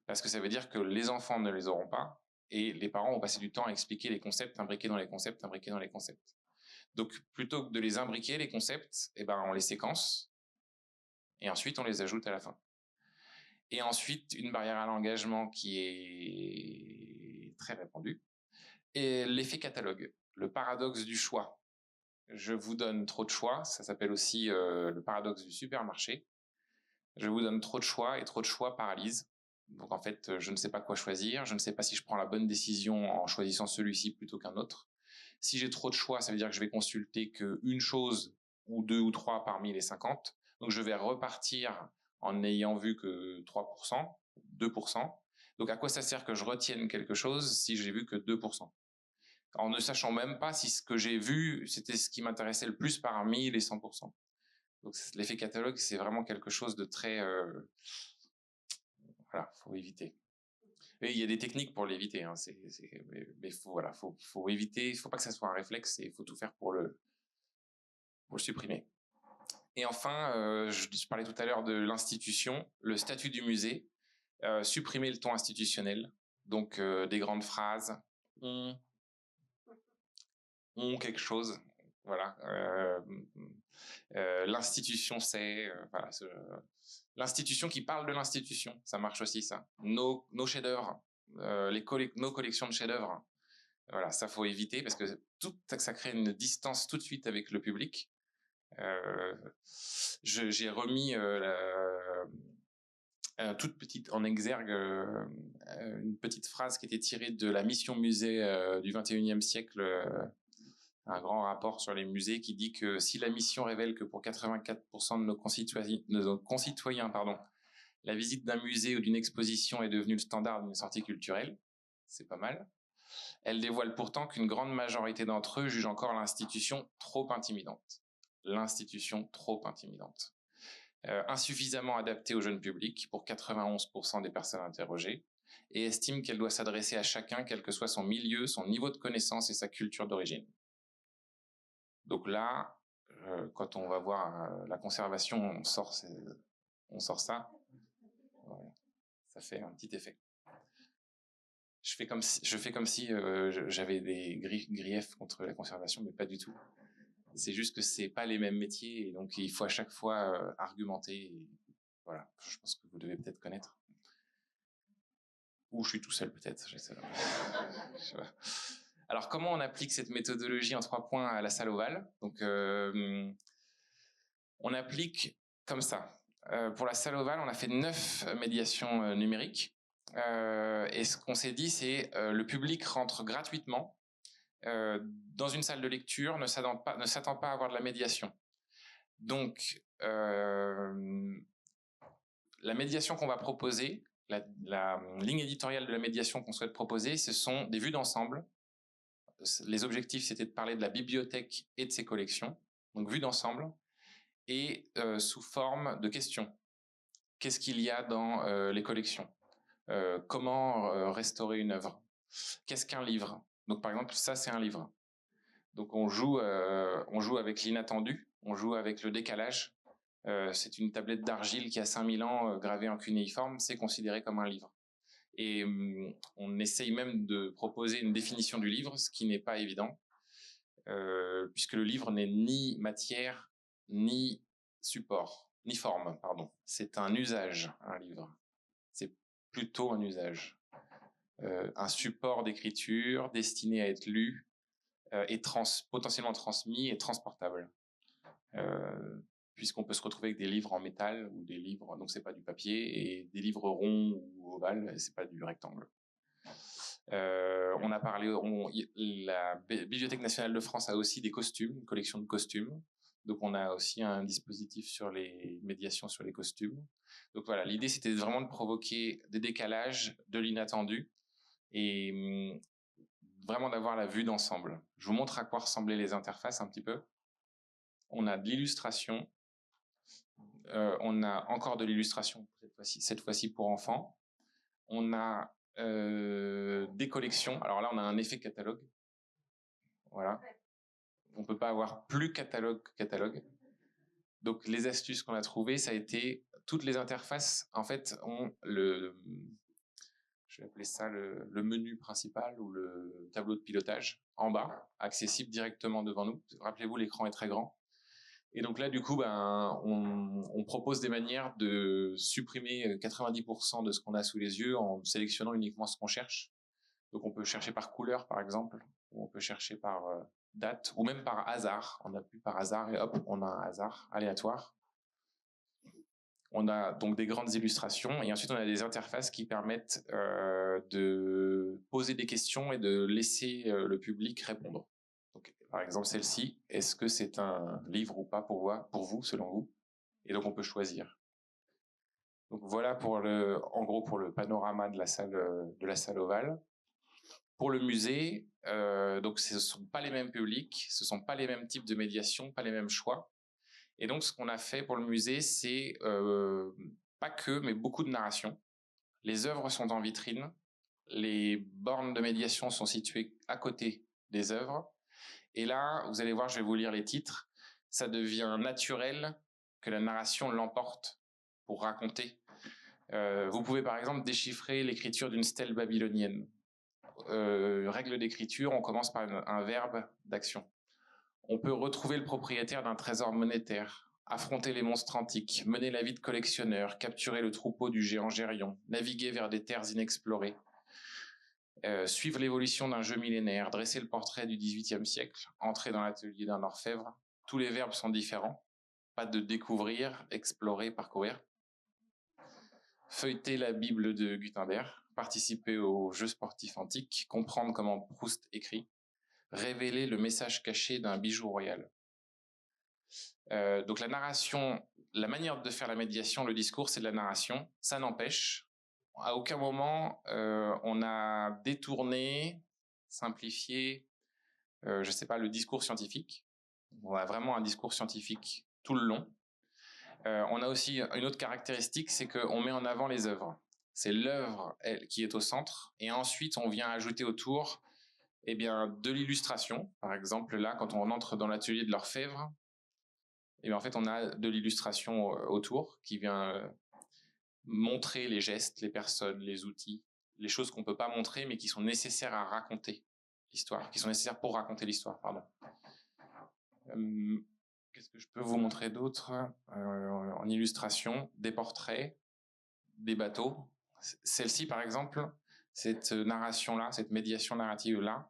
parce que ça veut dire que les enfants ne les auront pas et les parents vont passer du temps à expliquer les concepts imbriqués dans les concepts imbriqués dans les concepts. Donc plutôt que de les imbriquer, les concepts, eh ben, on les séquence et ensuite on les ajoute à la fin. Et ensuite, une barrière à l'engagement qui est très répandue, et l'effet catalogue, le paradoxe du choix. Je vous donne trop de choix, ça s'appelle aussi le paradoxe du supermarché. Je vous donne trop de choix et trop de choix paralyse. Donc en fait, je ne sais pas quoi choisir, je ne sais pas si je prends la bonne décision en choisissant celui-ci plutôt qu'un autre. Si j'ai trop de choix, ça veut dire que je vais consulter qu'une chose ou deux ou trois parmi les 50. Donc je vais repartir en n'ayant vu que 3%, 2%. Donc à quoi ça sert que je retienne quelque chose si j'ai vu que 2%? En ne sachant même pas si ce que j'ai vu, c'était ce qui m'intéressait le plus parmi les 100%. Donc l'effet catalogue, c'est vraiment quelque chose de très... voilà, faut éviter. Et il y a des techniques pour l'éviter, hein, mais faut éviter, il faut pas que ça soit un réflexe et il faut tout faire pour le supprimer. Et enfin, je parlais tout à l'heure de l'institution, le statut du musée, supprimer le ton institutionnel, donc des grandes phrases, on quelque chose, voilà. L'institution c'est, voilà, l'institution qui parle de l'institution, ça marche aussi ça. Nos chefs-d'œuvre, nos collections de chefs-d'œuvre, voilà, ça faut éviter parce que ça crée une distance tout de suite avec le public. J'ai remis toute petite en exergue une petite phrase qui était tirée de la mission musée du 21e siècle, un grand rapport sur les musées qui dit que si la mission révèle que pour 84% de nos concitoyens, la visite d'un musée ou d'une exposition est devenue le standard d'une sortie culturelle, c'est pas mal. Elle dévoile pourtant qu'une grande majorité d'entre eux jugent encore l'institution trop intimidante. L'institution trop intimidante. Insuffisamment adaptée au jeune public pour 91% des personnes interrogées et estime qu'elle doit s'adresser à chacun, quel que soit son milieu, son niveau de connaissance et sa culture d'origine. Donc là, quand on va voir la conservation, on sort ça, voilà, ça fait un petit effet. Je fais comme si j'avais des griefs contre la conservation, mais pas du tout. C'est juste que c'est pas les mêmes métiers, et donc il faut à chaque fois argumenter. Et voilà, je pense que vous devez peut-être connaître. Ou je suis tout seul peut-être. Je sais pas. Alors comment on applique cette méthodologie en 3 points à la salle ovale? Donc on applique comme ça. Pour la salle ovale, on a fait 9 médiations numériques. Et ce qu'on s'est dit, c'est le public rentre gratuitement dans une salle de lecture, ne s'attend pas à avoir de la médiation. Donc, la médiation qu'on va proposer, la ligne éditoriale de la médiation qu'on souhaite proposer, ce sont des vues d'ensemble. Les objectifs, c'était de parler de la bibliothèque et de ses collections, donc vues d'ensemble, et sous forme de questions. Qu'est-ce qu'il y a dans les collections? Comment restaurer une œuvre? Qu'est-ce qu'un livre? Donc par exemple, ça c'est un livre. Donc on joue avec l'inattendu, on joue avec le décalage. C'est une tablette d'argile qui a 5000 ans gravée en cunéiforme, c'est considéré comme un livre. Et on essaye même de proposer une définition du livre, ce qui n'est pas évident, puisque le livre n'est ni matière, ni support, ni forme, pardon. C'est un usage, un livre. C'est plutôt un usage. Un support d'écriture destiné à être lu et potentiellement transmis et transportable. Puisqu'on peut se retrouver avec des livres en métal ou des livres, donc c'est pas du papier, et des livres ronds ou ovales, c'est pas du rectangle. On a parlé, la Bibliothèque nationale de France a aussi des costumes, une collection de costumes. Donc on a aussi un dispositif sur les médiations sur les costumes. Donc voilà, l'idée c'était vraiment de provoquer des décalages, de l'inattendu, et vraiment d'avoir la vue d'ensemble. Je vous montre à quoi ressemblaient les interfaces un petit peu. On a de l'illustration. On a encore de l'illustration, cette fois-ci pour enfants. On a des collections. Alors là, on a un effet catalogue. Voilà. On peut pas avoir plus catalogue que catalogue. Donc les astuces qu'on a trouvées, ça a été toutes les interfaces. En fait, ont je vais appeler ça le menu principal ou le tableau de pilotage en bas, accessible directement devant nous. Rappelez-vous, l'écran est très grand. Et donc là, du coup, on propose des manières de supprimer 90% de ce qu'on a sous les yeux en sélectionnant uniquement ce qu'on cherche. Donc on peut chercher par couleur, par exemple, ou on peut chercher par date, ou même par hasard. On appuie par hasard et hop, on a un hasard aléatoire. On a donc des grandes illustrations et ensuite on a des interfaces qui permettent de poser des questions et de laisser le public répondre. Donc, par exemple, celle-ci, est-ce que c'est un livre ou pas pour vous, selon vous? Et donc on peut choisir. Donc voilà en gros pour le panorama de la salle ovale. Pour le musée, donc ce ne sont pas les mêmes publics, ce ne sont pas les mêmes types de médiation, pas les mêmes choix. Et donc ce qu'on a fait pour le musée, c'est pas que, mais beaucoup de narration. Les œuvres sont en vitrine, les bornes de médiation sont situées à côté des œuvres. Et là, vous allez voir, je vais vous lire les titres. Ça devient naturel que la narration l'emporte pour raconter. Vous pouvez par exemple déchiffrer l'écriture d'une stèle babylonienne. Règle d'écriture, on commence par un verbe d'action. On peut retrouver le propriétaire d'un trésor monétaire, affronter les monstres antiques, mener la vie de collectionneur, capturer le troupeau du géant Gérion, naviguer vers des terres inexplorées, suivre l'évolution d'un jeu millénaire, dresser le portrait du XVIIIe siècle, entrer dans l'atelier d'un orfèvre. Tous les verbes sont différents. Pas de découvrir, explorer, parcourir. Feuilleter la Bible de Gutenberg, participer aux jeux sportifs antiques, comprendre comment Proust écrit, révéler le message caché d'un bijou royal. Donc la narration, la manière de faire la médiation, le discours, c'est de la narration. Ça n'empêche, à aucun moment on a détourné, simplifié, je sais pas, le discours scientifique. On a vraiment un discours scientifique tout le long. On a aussi une autre caractéristique, c'est qu'on met en avant les œuvres. C'est l'œuvre qui est au centre, et ensuite on vient ajouter autour de l'illustration. Par exemple, là, quand on entre dans l'atelier de l'orfèvre, en fait, on a de l'illustration autour qui vient montrer les gestes, les personnes, les outils, les choses qu'on peut pas montrer, mais qui sont nécessaires à raconter l'histoire, qui sont nécessaires pour raconter l'histoire, pardon. Qu'est-ce que je peux vous montrer d'autre en illustration? Des portraits, des bateaux. Celle-ci, par exemple, cette narration-là, cette médiation narrative-là,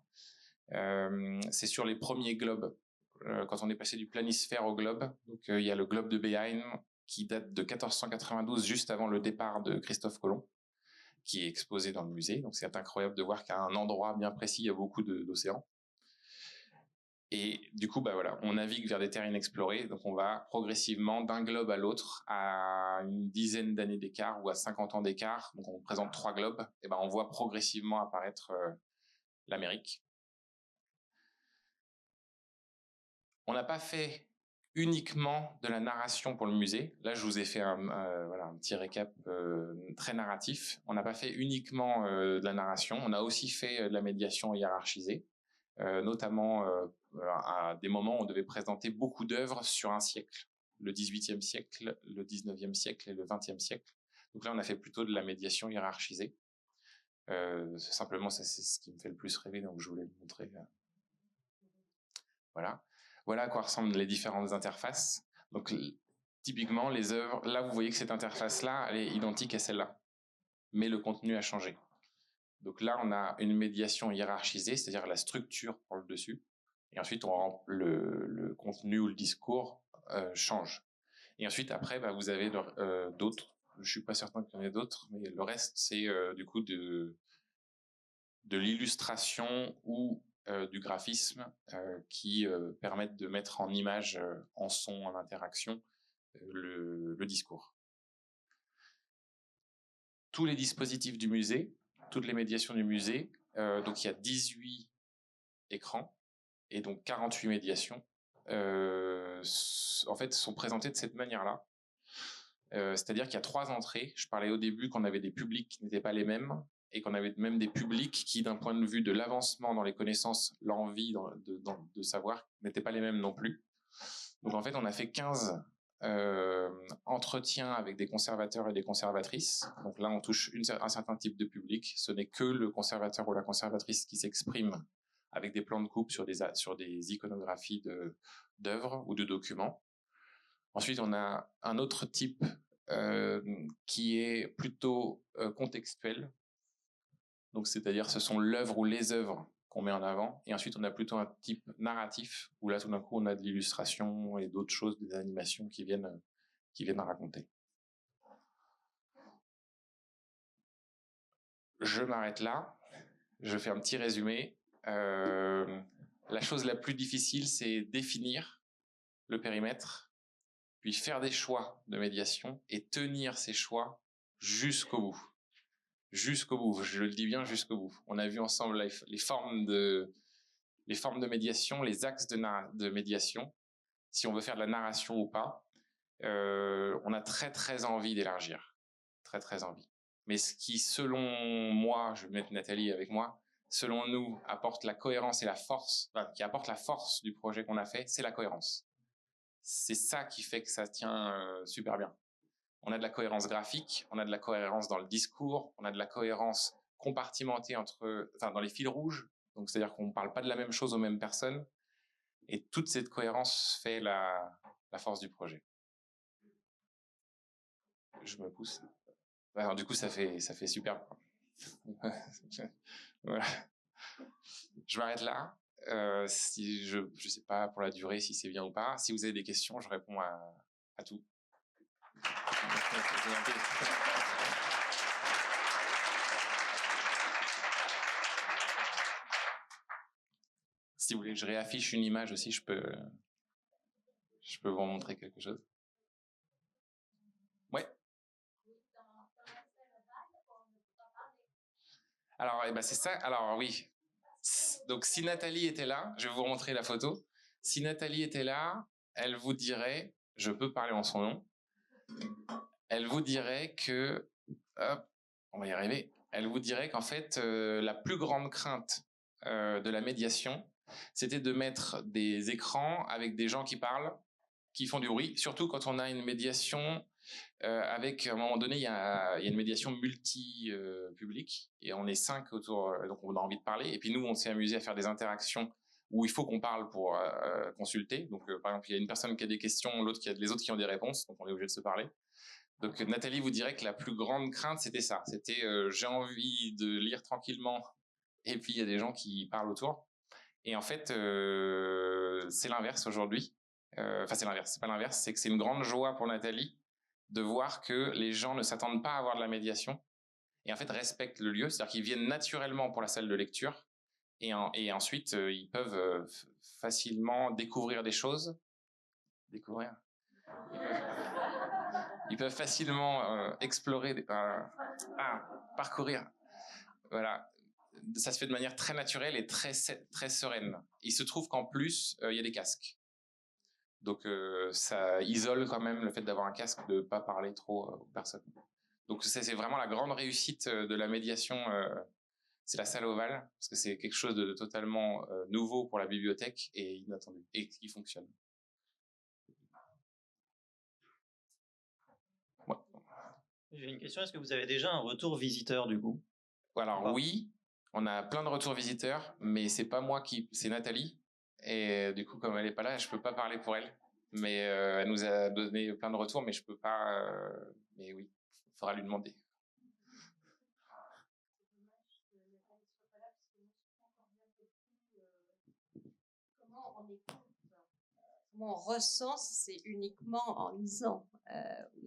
c'est sur les premiers globes. Quand on est passé du planisphère au globe, donc il y a le globe de Behaim qui date de 1492, juste avant le départ de Christophe Colomb, qui est exposé dans le musée. Donc c'est incroyable de voir qu'à un endroit bien précis, il y a beaucoup d'océans. Et du coup, voilà, on navigue vers des terres inexplorées, donc on va progressivement d'un globe à l'autre à une dizaine d'années d'écart ou à 50 ans d'écart. Donc on présente 3 globes, et on voit progressivement apparaître l'Amérique. On n'a pas fait uniquement de la narration pour le musée. Là, je vous ai fait un petit récap très narratif. On n'a pas fait uniquement de la narration, on a aussi fait de la médiation hiérarchisée. Notamment à des moments où on devait présenter beaucoup d'œuvres sur un siècle, le XVIIIe siècle, le XIXe siècle et le XXe siècle. Donc là, on a fait plutôt de la médiation hiérarchisée. Simplement, c'est ce qui me fait le plus rêver, donc je voulais le montrer. Voilà à quoi ressemblent les différentes interfaces. Donc typiquement, les œuvres, là, vous voyez que cette interface-là, elle est identique à celle-là, mais le contenu a changé. Donc là, on a une médiation hiérarchisée, c'est-à-dire la structure pour le dessus. Et ensuite, le contenu ou le discours change. Et ensuite, après, vous avez d'autres. Je suis pas certain qu'il y en ait d'autres, mais le reste, c'est du coup de l'illustration ou du graphisme qui permettent de mettre en image, en son, en interaction, le discours. Tous les dispositifs du musée, toutes les médiations du musée, donc il y a 18 écrans et donc 48 médiations, en fait, sont présentées de cette manière-là. C'est-à-dire qu'il y a 3 entrées. Je parlais au début qu'on avait des publics qui n'étaient pas les mêmes et qu'on avait même des publics qui, d'un point de vue de l'avancement dans les connaissances, l'envie de savoir, n'étaient pas les mêmes non plus. Donc en fait, on a fait 15 entretiens avec des conservateurs et des conservatrices. Donc là, on touche un certain type de public. Ce n'est que le conservateur ou la conservatrice qui s'exprime avec des plans de coupe sur des iconographies d'œuvres ou de documents. Ensuite, on a un autre type qui est plutôt contextuel. Donc, c'est-à-dire, ce sont l'œuvre ou les œuvres qu'on met en avant. Et ensuite, on a plutôt un type narratif, où là, tout d'un coup, on a de l'illustration et d'autres choses, des animations qui viennent raconter. Je m'arrête là. Je fais un petit résumé. La chose la plus difficile, c'est définir le périmètre, puis faire des choix de médiation et tenir ces choix jusqu'au bout. Jusqu'au bout, je le dis bien jusqu'au bout. On a vu ensemble les formes de médiation, les axes de médiation, si on veut faire de la narration ou pas. On a très très envie d'élargir, très très envie. Mais ce qui, selon moi, je vais mettre Nathalie avec moi, selon nous, apporte la cohérence et la force, qui apporte la force du projet qu'on a fait, c'est la cohérence. C'est ça qui fait que ça tient super bien. On a de la cohérence graphique, on a de la cohérence dans le discours, on a de la cohérence compartimentée dans les fils rouges. Donc, c'est-à-dire qu'on ne parle pas de la même chose aux mêmes personnes. Et toute cette cohérence fait la force du projet. Je me pousse. Alors, du coup, ça fait super. Voilà. Je m'arrête là. Si je sais pas pour la durée si c'est bien ou pas. Si vous avez des questions, je réponds à tout. Si vous voulez que je réaffiche une image aussi, je peux vous montrer quelque chose. Ouais. Alors, c'est ça. Alors oui. Donc, si Nathalie était là, je vais vous montrer la photo. Si Nathalie était là, elle vous dirait, je peux parler en son nom, elle vous dirait que, hop, on va y arriver, elle vous dirait qu'en fait, la plus grande crainte de la médiation, c'était de mettre des écrans avec des gens qui parlent, qui font du bruit, surtout quand on a une médiation avec, à un moment donné, il y a une médiation multi-public, et on est 5 autour, donc on a envie de parler, et puis nous, on s'est amusé à faire des interactions où il faut qu'on parle pour consulter. Donc, par exemple, il y a une personne qui a des questions, les autres qui ont des réponses, donc on est obligé de se parler. Donc, Nathalie vous dirait que la plus grande crainte, c'était ça. C'était j'ai envie de lire tranquillement, et puis il y a des gens qui parlent autour. Et en fait, c'est l'inverse aujourd'hui. Enfin, c'est l'inverse. C'est pas l'inverse. C'est que c'est une grande joie pour Nathalie de voir que les gens ne s'attendent pas à avoir de la médiation et en fait respectent le lieu, c'est-à-dire qu'ils viennent naturellement pour la salle de lecture et ensuite ils peuvent facilement découvrir des choses. Découvrir. Ils peuvent facilement explorer, parcourir. Voilà. Ça se fait de manière très naturelle et très sereine. Il se trouve qu'en plus, il y a des casques. Donc ça isole quand même le fait d'avoir un casque, de ne pas parler trop aux personnes. Donc c'est vraiment la grande réussite de la médiation, c'est la salle ovale, parce que c'est quelque chose de totalement nouveau pour la bibliothèque et inattendu, et qui fonctionne. Ouais. J'ai une question, est-ce que vous avez déjà un retour visiteur du coup? Alors oui, on a plein de retours visiteurs, mais c'est pas moi c'est Nathalie. Et du coup, comme elle est pas là, je peux pas parler pour elle. Mais elle nous a donné plein de retours, mais je peux pas. Mais oui, il faudra lui demander. Comment on ressent si c'est uniquement en lisant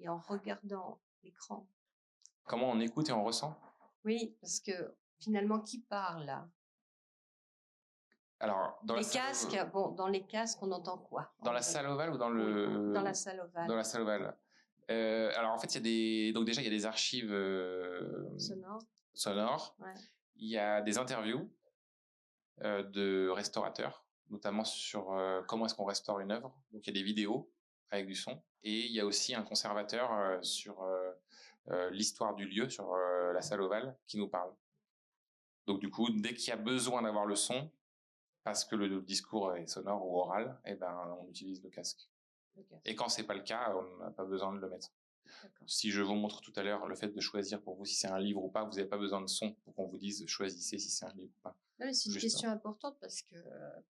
et en regardant l'écran? Comment on écoute et on ressent? Oui, parce que finalement, qui parle là? Alors, dans les casques, dans les casques, on entend quoi? Dans la salle ovale ou dans le... Dans la salle ovale. Dans la salle ovale. Alors en fait, donc déjà, il y a des archives sonores. Ouais. Il y a des interviews de restaurateurs, notamment sur comment est-ce qu'on restaure une œuvre. Donc il y a des vidéos avec du son. Et il y a aussi un conservateur sur l'histoire du lieu, sur la salle ovale, qui nous parle. Donc du coup, dès qu'il y a besoin d'avoir le son, parce que le discours est sonore ou oral, eh ben, on utilise le casque. Et quand c'est pas le cas, on n'a pas besoin de le mettre. Si je vous montre tout à l'heure le fait de choisir pour vous si c'est un livre ou pas, vous n'avez pas besoin de son pour qu'on vous dise choisissez si c'est un livre ou pas. Non, mais c'est une question importante parce que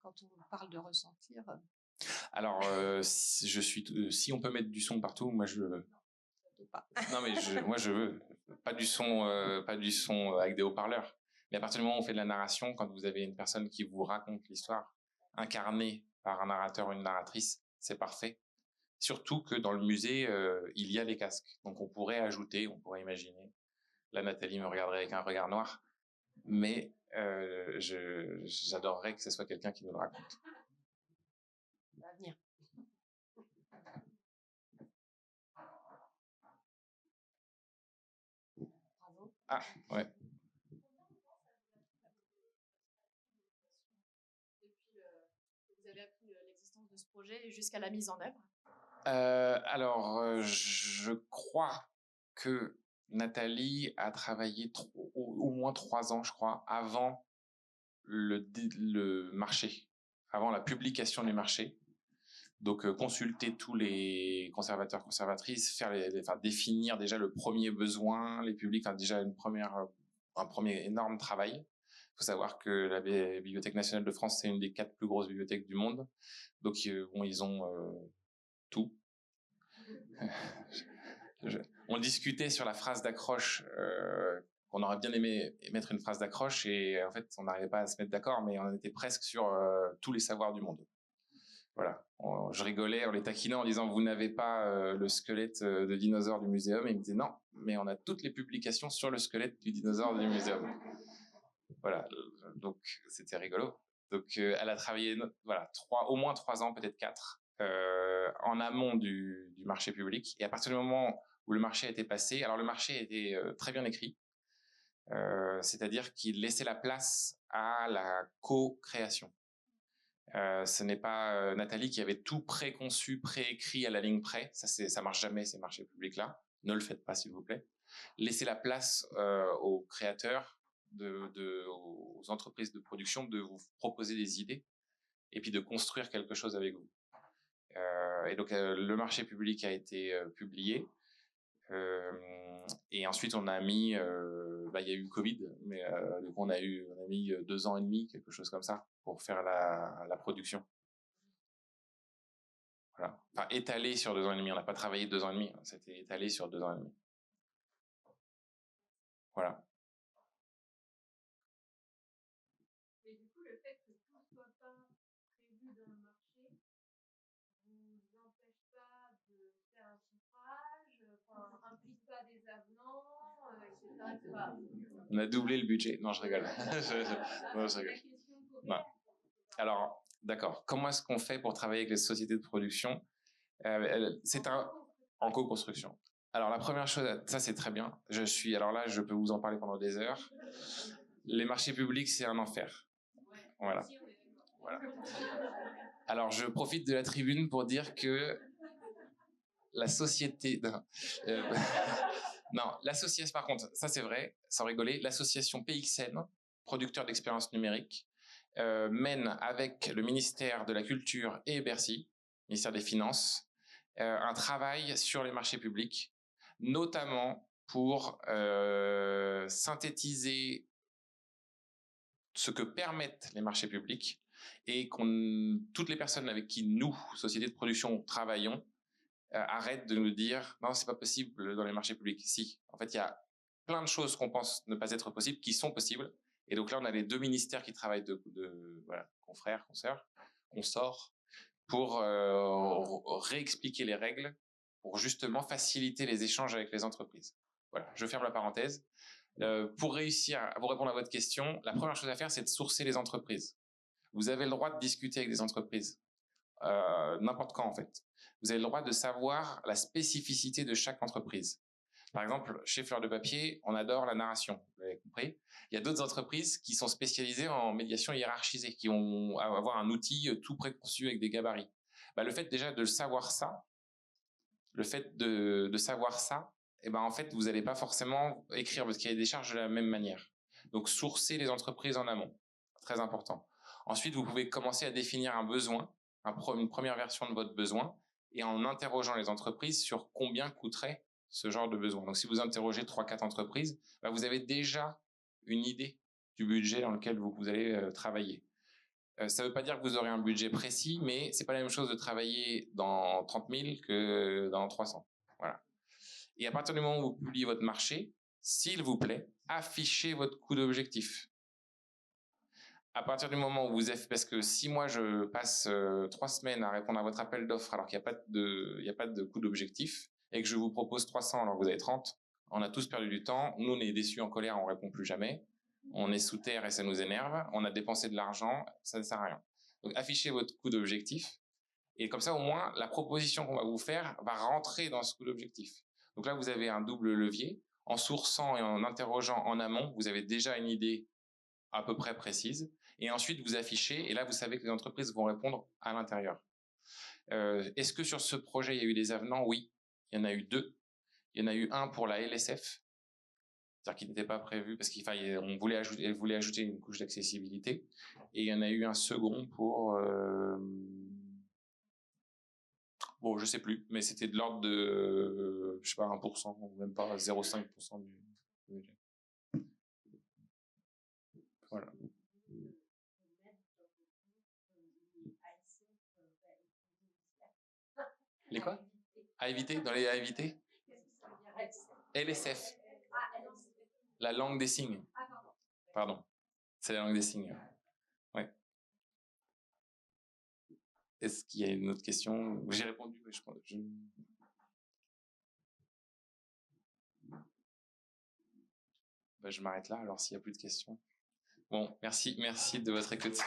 quand on parle de ressentir. Alors, si on peut mettre du son partout, moi je veux. Pas. Non, mais moi je veux. Pas du son avec des haut-parleurs. Mais à partir du moment où on fait de la narration, quand vous avez une personne qui vous raconte l'histoire, incarnée par un narrateur ou une narratrice, c'est parfait. Surtout que dans le musée, il y a les casques. Donc on pourrait ajouter, on pourrait imaginer. Là, Nathalie me regarderait avec un regard noir. Mais j'adorerais que ce soit quelqu'un qui nous le raconte. Ça va venir. Bravo. Ah, ouais. Vous avez appris l'existence de ce projet jusqu'à la mise en œuvre? Alors, je crois que Nathalie a travaillé au moins 3 ans, je crois, avant le marché, avant la publication du marché. Donc, consulter tous les conservateurs, conservatrices, définir déjà le premier besoin, les publics, déjà un premier énorme travail. Il faut savoir que la Bibliothèque nationale de France, c'est une des 4 plus grosses bibliothèques du monde. Donc, ils ont tout. On discutait sur la phrase d'accroche, on aurait bien aimé mettre une phrase d'accroche et en fait on n'arrivait pas à se mettre d'accord, mais on était presque sur tous les savoirs du monde. Voilà, je rigolais en les taquinant en disant vous n'avez pas le squelette de dinosaure du muséum, et ils me disaient non, mais on a toutes les publications sur le squelette du dinosaure du muséum. Voilà, donc c'était rigolo. Donc elle a travaillé au moins 3 ans, peut-être 4, en amont du marché public, et à partir du moment où le marché a été passé, alors le marché était très bien écrit, c'est-à-dire qu'il laissait la place à la co-création. Ce n'est pas Nathalie qui avait tout préconçu, préécrit à la ligne près. Ça marche jamais, ces marchés publics-là. Ne le faites pas, s'il vous plaît. Laissez la place aux créateurs, aux entreprises de production de vous proposer des idées et puis de construire quelque chose avec vous. Et donc, le marché public a été publié. Et ensuite, on a mis... il y a eu Covid, mais donc on a mis 2 ans et demi, quelque chose comme ça, pour faire la production. Voilà. Enfin, étalé sur 2 ans et demi. On n'a pas travaillé 2 ans et demi. C'était étalé sur 2 ans et demi. Voilà. Et du coup, le fait que tout ne soit pas prévu dans le marché vous empêche pas de faire un chiffrage, On a doublé le budget. Non, je rigole. Non, je rigole. Non. Alors, d'accord. Comment est-ce qu'on fait pour travailler avec les sociétés de production? C'est en co-construction. Alors, la première chose, ça c'est très bien. Alors là, je peux vous en parler pendant des heures. Les marchés publics, c'est un enfer. Voilà. Alors, je profite de la tribune pour dire que la société... Non, l'association, par contre, ça c'est vrai, sans rigoler, l'association PXN, producteur d'expériences numériques, mène avec le ministère de la Culture et Bercy, ministère des Finances, un travail sur les marchés publics, notamment pour synthétiser ce que permettent les marchés publics et toutes les personnes avec qui nous, sociétés de production, travaillons, arrêtent de nous dire non, c'est pas possible dans les marchés publics. Si, en fait, il y a plein de choses qu'on pense ne pas être possibles qui sont possibles. Et donc là, on a les deux ministères qui travaillent voilà, confrères, consorts, pour réexpliquer les règles, pour justement faciliter les échanges avec les entreprises. Voilà, je ferme la parenthèse. Pour réussir à vous répondre à votre question, la première chose à faire, c'est de sourcer les entreprises. Vous avez le droit de discuter avec des entreprises, n'importe quand en fait. Vous avez le droit de savoir la spécificité de chaque entreprise. Par exemple, chez Fleur de Papier, on adore la narration, vous l'avez compris. Il y a d'autres entreprises qui sont spécialisées en médiation hiérarchisée, qui vont avoir un outil tout préconçu avec des gabarits. Le fait déjà de savoir ça, eh ben en fait, vous n'allez pas forcément écrire votre cahier des charges de la même manière. Donc, sourcer les entreprises en amont, très important. Ensuite, vous pouvez commencer à définir un besoin, une première version de votre besoin, et en interrogeant les entreprises sur combien coûterait ce genre de besoin. Donc, si vous interrogez 3-4 entreprises, vous avez déjà une idée du budget dans lequel vous allez travailler. Ça ne veut pas dire que vous aurez un budget précis, mais c'est pas la même chose de travailler dans 30 000 que dans 300. Voilà. Et à partir du moment où vous publiez votre marché, s'il vous plaît, affichez votre coût d'objectif. À partir du moment où parce que si moi je passe 3 semaines à répondre à votre appel d'offres alors qu'il n'y a pas de coût d'objectif et que je vous propose 300 alors que vous avez 30, on a tous perdu du temps. Nous, on est déçus, en colère, on répond plus jamais. On est sous terre et ça nous énerve. On a dépensé de l'argent, ça ne sert à rien. Donc, affichez votre coût d'objectif et comme ça, au moins, la proposition qu'on va vous faire va rentrer dans ce coût d'objectif. Donc là, vous avez un double levier. En sourçant et en interrogeant en amont, vous avez déjà une idée à peu près précise. Et ensuite, vous affichez, et là, vous savez que les entreprises vont répondre à l'intérieur. Est-ce que sur ce projet, il y a eu des avenants? Oui, il y en a eu 2. Il y en a eu un pour la LSF, c'est-à-dire qu'il n'était pas prévu, parce qu'on voulait ajouter une couche d'accessibilité. Et il y en a eu un second pour... bon, je sais plus, mais c'était de l'ordre de, je sais pas, 1%, ou même pas 0,5% du budget. Voilà. Les quoi? À éviter? Dans les à éviter? LSF. La langue des signes. Pardon. C'est la langue des signes. Ouais. Est-ce qu'il y a une autre question? J'ai répondu, mais je crois. Je m'arrête là, alors s'il n'y a plus de questions. Bon, merci de votre écoute.